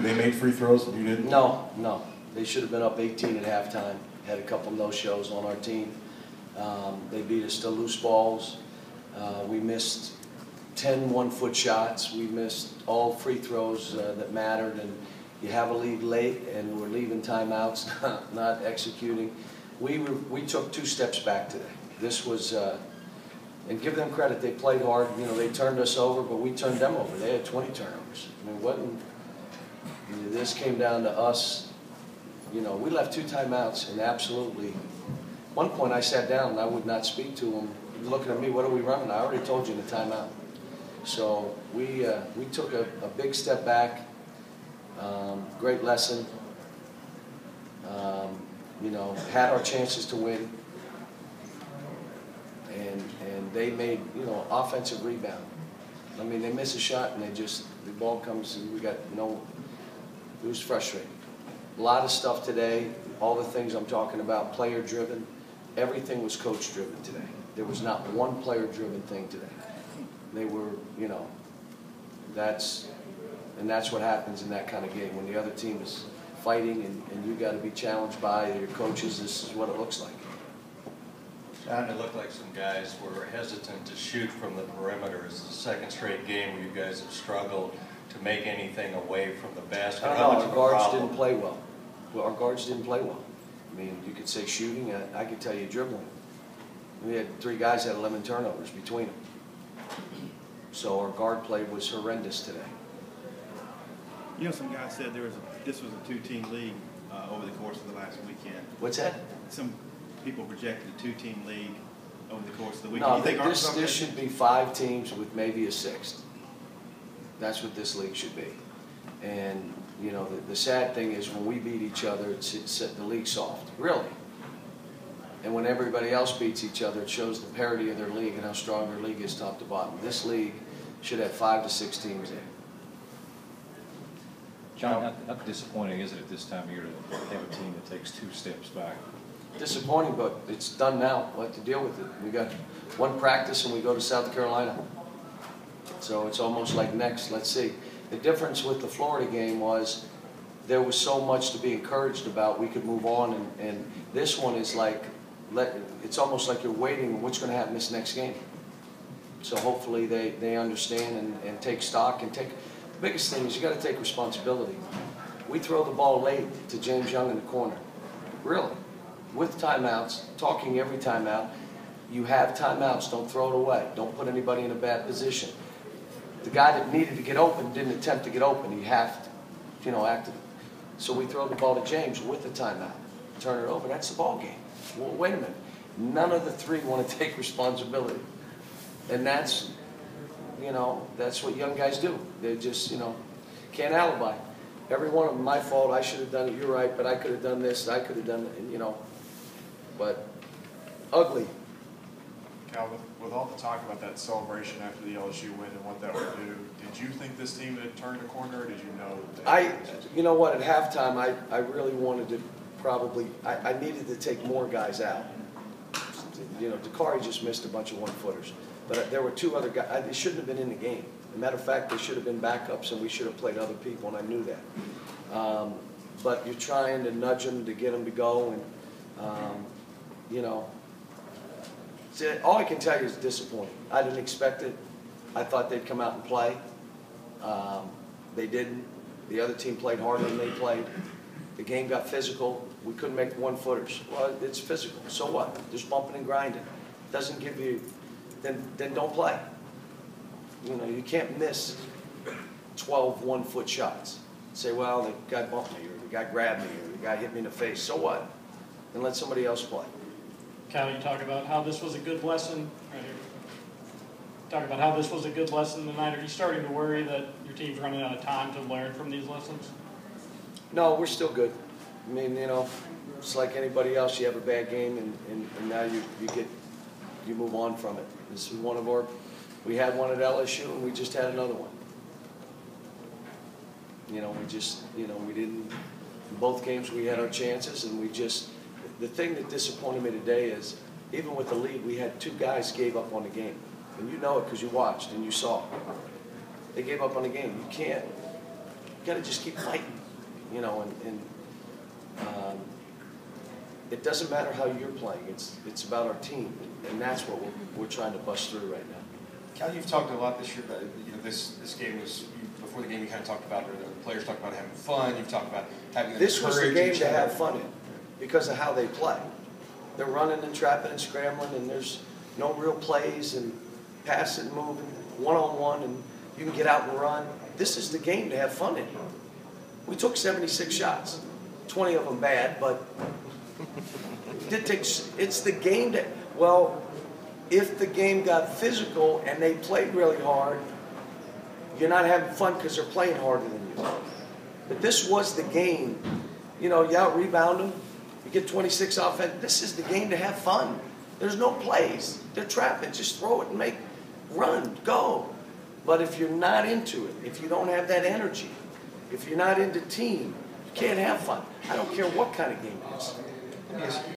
Defensively, they made free throws and you didn't? No, no. They should have been up 18 at halftime. Had a couple no-shows on our team. They beat us to loose balls. We missed 10 one-foot shots. We missed all free throws that mattered. And you have a lead late, and we're leaving timeouts, not executing. We took 2 steps back today. This was, and give them credit, they played hard. You know, they turned us over, but we turned them over. They had 20 turnovers. I mean, this came down to us. You know, we left 2 timeouts, and absolutely, one point I sat down and I would not speak to them. Looking at me, what are we running? I already told you in the timeout. So we took a big step back. Great lesson. You know, had our chances to win, and they made, you know, offensive rebound. I mean, they miss a shot and the ball comes and we got no. It was frustrating. A lot of stuff today. All the things I'm talking about, player driven. Everything was coach driven today. There was not one player driven thing today. They were, you know, that's what happens in that kind of game when the other team is fighting and you got to be challenged by your coaches. This is what it looks like. John, it looked like some guys were hesitant to shoot from the perimeter. It's the second straight game where you guys have struggled to make anything away from the basket. I don't know, our guards didn't play well. Our guards didn't play well. I mean, you could say shooting, I could tell you dribbling. We had 3 guys that had 11 turnovers between them. So our guard play was horrendous today. You know, some guys said this was a 2-team league over the course of the last weekend. What's that? Some people projected a 2-team league over the course of the No, weekend. this should be 5 teams with maybe a 6th. That's what this league should be. And, you know, the sad thing is when we beat each other, it set the league soft. Really. And when everybody else beats each other, it shows the parity of their league and how strong their league is top to bottom. This league should have 5 to 6 teams in. John, how disappointing is it at this time of year to have a team that takes 2 steps back? Disappointing, but it's done now. We'll have to deal with it. We got 1 practice and we go to South Carolina. So it's almost like next, let's see. The difference with the Florida game was there was so much to be encouraged about. We could move on, and this one is like, it's almost like you're waiting what's going to happen this next game. So hopefully they understand and take stock and take. The biggest thing is you got to take responsibility. We throw the ball late to James Young in the corner, really, with timeouts, talking every timeout. You have timeouts, don't throw it away. Don't put anybody in a bad position. The guy that needed to get open didn't attempt to get open. He have to, you know, acted. So we throw the ball to James with the timeout. Turn it over. That's the ball game. Well, wait a minute. None of the 3 want to take responsibility. And that's, you know, that's what young guys do. They just, you know, can't alibi. Every one of them, my fault, I should have done it, you're right, but I could have done this, I could have done it, you know. But ugly. Cal, with all the talk about that celebration after the LSU win and what that would do, did you think this team had turned a corner, or did you know that you know what, at halftime, I really wanted to probably, I needed to take more guys out. You know, Dakari just missed a bunch of 1-footers. But there were 2 other guys, they shouldn't have been in the game. As a matter of fact, they should have been backups, and we should have played other people, and I knew that. But you're trying to nudge them to get them to go, and, you know, all I can tell you is disappointing. I didn't expect it. I thought they'd come out and play. They didn't. The other team played harder than they played. The game got physical. We couldn't make 1-footers. Well, it's physical. So what? Just bumping and grinding. Doesn't give you, then don't play. You know, you can't miss 12 1-foot shots. Say, well, the guy bumped me, or the guy grabbed me, or the guy hit me in the face. So what? Then let somebody else play. Cal, you talk about how this was a good lesson. Right here. Talk about how this was a good lesson tonight. Are you starting to worry that your team's running out of time to learn from these lessons? No, we're still good. I mean, you know, it's like anybody else. You have a bad game, and now you move on from it. This is one of our. We had one at LSU, and we just had another one. You know, we didn't. In both games, we had our chances, and we just. The thing that disappointed me today is, even with the lead, we had 2 guys gave up on the game. And you know it because you watched and you saw. They gave up on the game. You got to just keep fighting, you know, and it doesn't matter how you're playing. It's about our team, and that's what we're trying to bust through right now. Cal, you've talked a lot this year about, you know, this game was, before the game you kind of talked about, or the players talked about having fun, you've talked about having them This was the encourage game each to other. have fun in because of how they play. They're running and trapping and scrambling, and there's no real plays and passing and moving, one-on-one, and you can get out and run. This is the game to have fun in. We took 76 shots, 20 of them bad, but it's the game that, well, if the game got physical and they played really hard, you're not having fun because they're playing harder than you. But this was the game. You know, you out-rebound them, you get 26 offense. This is the game to have fun. There's no plays. They're trapping. Just throw it and run, go. But if you're not into it, if you don't have that energy, if you're not into team, you can't have fun. I don't care what kind of game it is. Let me ask you,